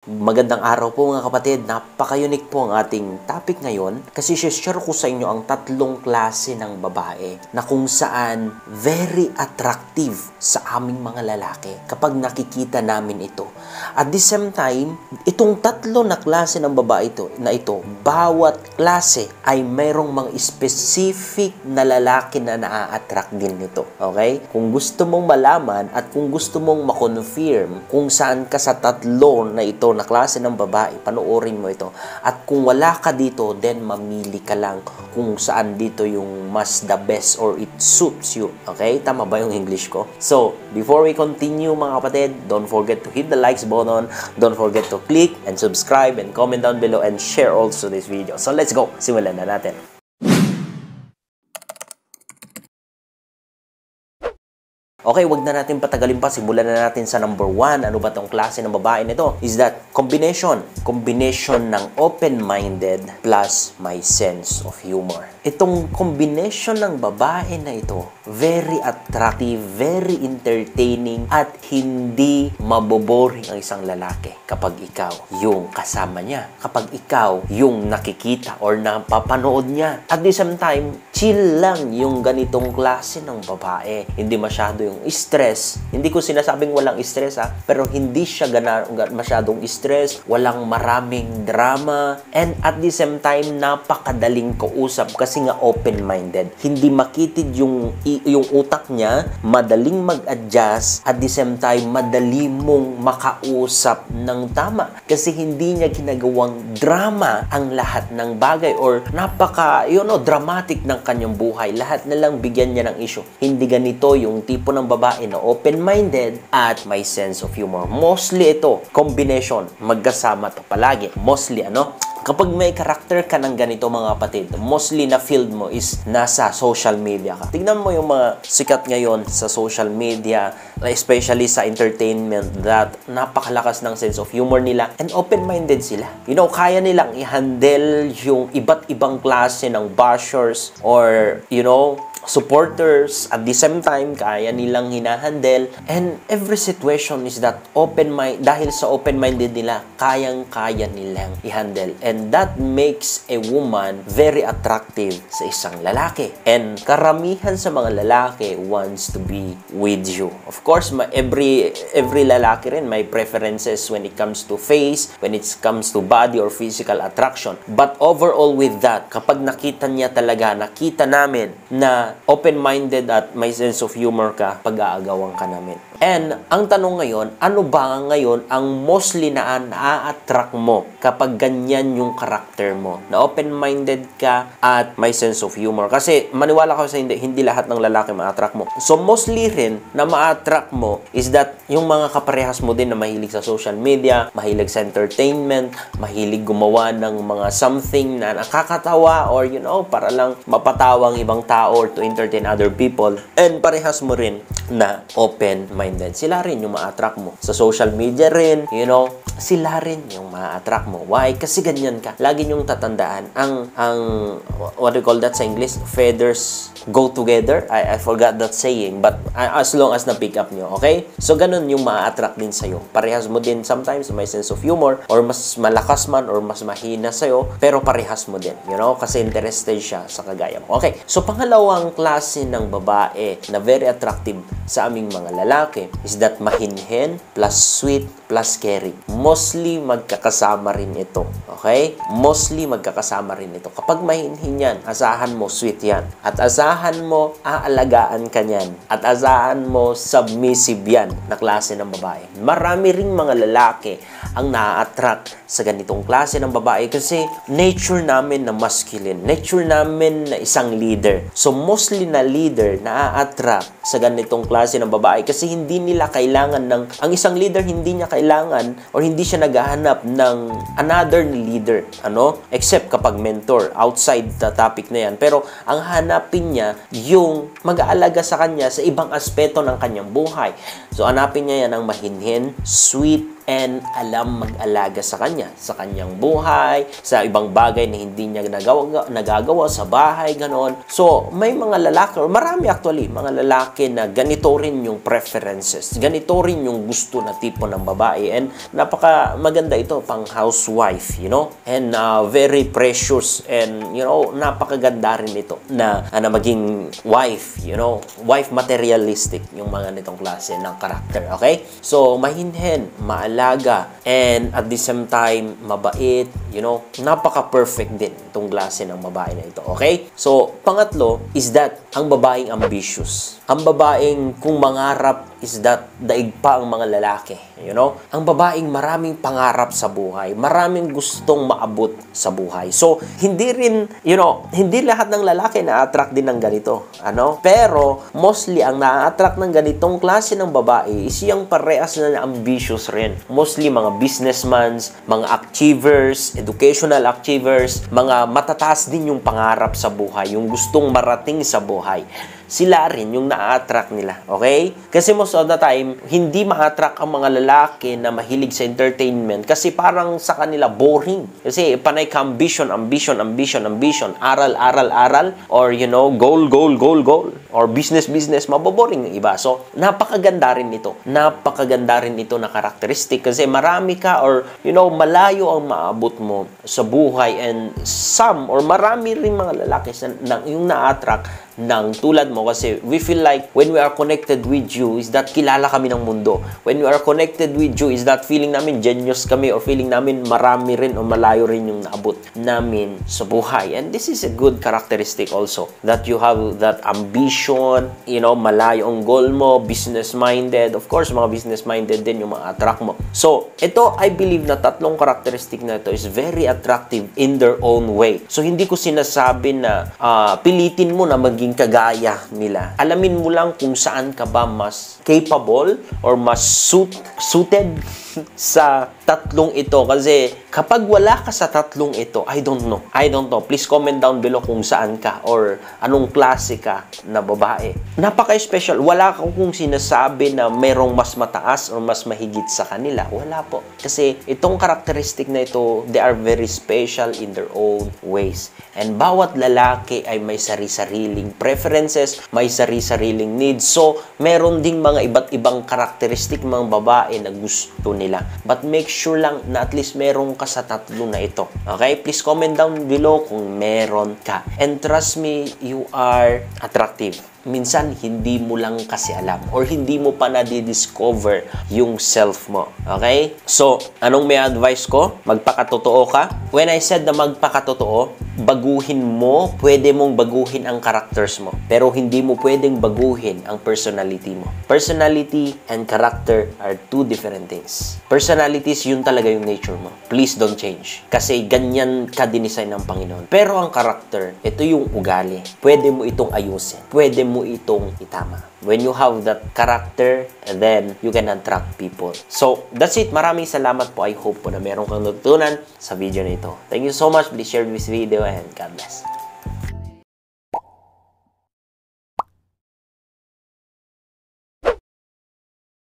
Magandang araw po mga kapatid. Napaka-unique po ang ating topic ngayon kasi share ko sa inyo ang tatlong klase ng babae na kung saan very attractive sa aming mga lalaki kapag nakikita namin ito. At the same time, itong tatlo na klase ng babae ito, bawat klase ay mayroong mga specific na lalaki na naa-attract din nito. Okay? Kung gusto mong malaman at kung gusto mong ma-confirm kung saan ka sa tatlo na ito na klase ng babae, panoorin mo ito. At kung wala ka dito, then mamili ka lang kung saan dito yung mas the best or it suits you. Okay? Tama ba yung English ko? So, before we continue mga kapatid, don't forget to hit the likes button, don't forget to click and subscribe and comment down below and share also this video. So, let's go! Simulan na natin. Okay, wag na natin patagalin pa. Simulan na natin sa number 1. Ano ba tong klase ng babae nito? Is that combination. Combination ng open-minded plus my sense of humor. Itong combination ng babae na ito, very attractive, very entertaining, at hindi maboboring ang isang lalaki kapag ikaw yung kasama niya. Kapag ikaw yung nakikita or napapanood niya. At the same time, chill lang yung ganitong klase ng babae. Hindi masyado yung stress. Hindi ko sinasabing walang stress pero hindi siya masyadong stress, walang maraming drama, and at the same time napakadaling kausap kasi nga open-minded. Hindi makitid yung utak niya, madaling mag-adjust, at the same time madali mong makausap ng tama kasi hindi niya ginagawang drama ang lahat ng bagay or napaka dramatic ng kanyang buhay. Lahat na lang bigyan niya ng issue. Hindi ganito yung tipo ng babae na open-minded at may sense of humor. Mostly ito, combination. Magkasama to palagi. Mostly, kapag may karakter ka ng ganito mga kapatid, mostly na field mo is nasa social media ka. Tignan mo yung mga sikat ngayon sa social media, especially sa entertainment, that napakalakas ng sense of humor nila and open-minded sila. Kaya nilang i-handle yung iba't ibang klase ng bashers or, supporters. At the same time, kaya nilang hinahandle, and every situation is that dahil sa open-minded nila, kayang-kaya nilang i-handle, and that makes a woman very attractive sa isang lalaki. And karamihan sa mga lalaki wants to be with you. Of course, every lalaki rin may preferences when it comes to face, when it comes to body or physical attraction. But overall with that, kapag nakita namin na open-minded at may sense of humor ka, pag-aagawan ka namin. And ang tanong ngayon, ano ba ngayon ang mostly na na-attract mo kapag ganyan yung karakter mo? Na open-minded ka at may sense of humor. Kasi maniwala ko sa hindi lahat ng lalaki ma-attract mo. So mostly rin na ma-attract mo is that yung mga kaparehas mo din na mahilig sa social media, mahilig sa entertainment, mahilig gumawa ng mga something na nakakatawa or para lang mapatawang ibang tao or to entertain other people. And parehas mo rin na open-minded. Sila rin yung ma-attract mo. Sa social media rin, sila rin yung ma-attract mo. Why? Kasi ganyan ka. Lagi nyong tatandaan, what do you call that sa English? Feathers go together. I forgot that saying, but as long as na-pick up nyo, okay? So, ganun yung ma-attract din sa'yo. Parehas mo din sometimes may sense of humor, or mas malakas man, or mas mahina sa'yo, pero parehas mo din, kasi interested siya sa kagaya mo. Okay, so pangalawang klase ng babae na very attractive sa aming mga lalaki is that mahinhin plus sweet plus caring. Mostly magkakasama rin ito. Okay? Mostly magkakasama rin ito. Kapag mahinhin yan, asahan mo sweet yan. At asahan mo aalagaan ka yan. At asahan mo submissive yan na klase ng babae. Marami ring mga lalaki ang na-attract sa ganitong klase ng babae kasi nature namin na masculine. Nature namin na isang leader. So mostly na leader na-attract sa ganitong klase ng babae kasi hindi nila kailangan ang isang leader hindi niya kailangan or hindi siya naghahanap ng another leader, except kapag mentor, outside the topic na yan. Pero ang hanapin niya yung mag-aalaga sa kanya sa ibang aspeto ng kanyang buhay. So hanapin niya yan ang mahinhin, sweet, and alam mag-alaga sa kanya, sa kanyang buhay, sa ibang bagay na hindi niya nagagawa sa bahay, ganon. So, may mga lalaki, or marami actually, mga lalaki na ganito rin yung preferences, ganito rin yung gusto na tipo ng babae, and napaka maganda ito pang housewife, you know, and very precious, and you know, napakaganda rin ito na maging wife, you know, wife materialistic yung mga nitong klase ng karakter, okay? So, mahinhin, maalaga, and at the same time, mabait, you know, napaka-perfect din itong klase ng babae na ito, okay? So, pangatlo is that ang babaeng ambitious. Ang babaeng kung mangarap is that daig pa ang mga lalaki, you know? Ang babaeng maraming pangarap sa buhay, maraming gustong maabot sa buhay. So, hindi rin, you know, hindi lahat ng lalaki na-attract din ng ganito, ano? Pero, mostly, ang na-attract ng ganitong klase ng babae is yung parehas na ambitious rin. Mostly, mga businessmen, mga achievers, educational achievers, mga matataas din yung pangarap sa buhay, yung gustong marating sa buhay. Sila rin yung na-attract nila, okay? Kasi most of the time, hindi ma-attract ang mga lalaki na mahilig sa entertainment kasi parang sa kanila boring. Kasi panay ka ambition, aral, or you know, goal, or business, maboboring yung iba. So, napakaganda rin ito. Napakaganda rin ito na karakteristik kasi marami ka, or you know, malayo ang maabot mo sa buhay, and some, or marami rin mga lalaki na yung na-attract ng tulad mo, kasi we feel like when we are connected with you is that kilala kami ng mundo. When we are connected with you is that feeling namin genius kami, or feeling namin marami rin o malayo rin yung naabot namin sa buhay. And this is a good characteristic also, that you have that ambition, you know, malayo ang goal mo, business-minded. Of course, mga business-minded din yung mga attract mo. So, ito, I believe na tatlong characteristic na ito is very attractive in their own way. So, hindi ko sinasabi na pilitin mo na maging kagaya nila. Alamin mo lang kung saan ka ba mas capable or mas suited sa tatlong ito. Kasi kapag wala ka sa tatlong ito, I don't know. Please comment down below kung saan ka or anong klase ka na babae. Napaka-special. Wala kung sinasabi na merong mas mataas or mas mahigit sa kanila. Wala po. Kasi itong karakteristik na ito, they are very special in their own ways. And bawat lalaki ay may sari-sariling preferences, may sari-sariling needs. So, meron ding mga iba't ibang karakteristik mga babae na gusto nila. But make sure lang na at least meron ka sa tatlo na ito. Okay? Please comment down below kung meron ka. And trust me, you are attractive. Minsan, hindi mo lang kasi alam or hindi mo pa na-discover yung self mo. Okay? So, anong may advice ko? Magpakatotoo ka. When I said na magpakatotoo, baguhin mo, pwede mong baguhin ang characters mo. Pero hindi mo pwedeng baguhin ang personality mo. Personality and character are two different things. Personalities, yun talaga yung nature mo. Please don't change. Kasi ganyan ka dinesign ng Panginoon. Pero ang character, ito yung ugali. Pwede mo itong ayusin. Pwede mo itong itama. When you have that character, then you can attract people. So, that's it. Maraming salamat po. I hope po na meron kang natutunan sa video na ito. Thank you so much. Please share this video and God bless.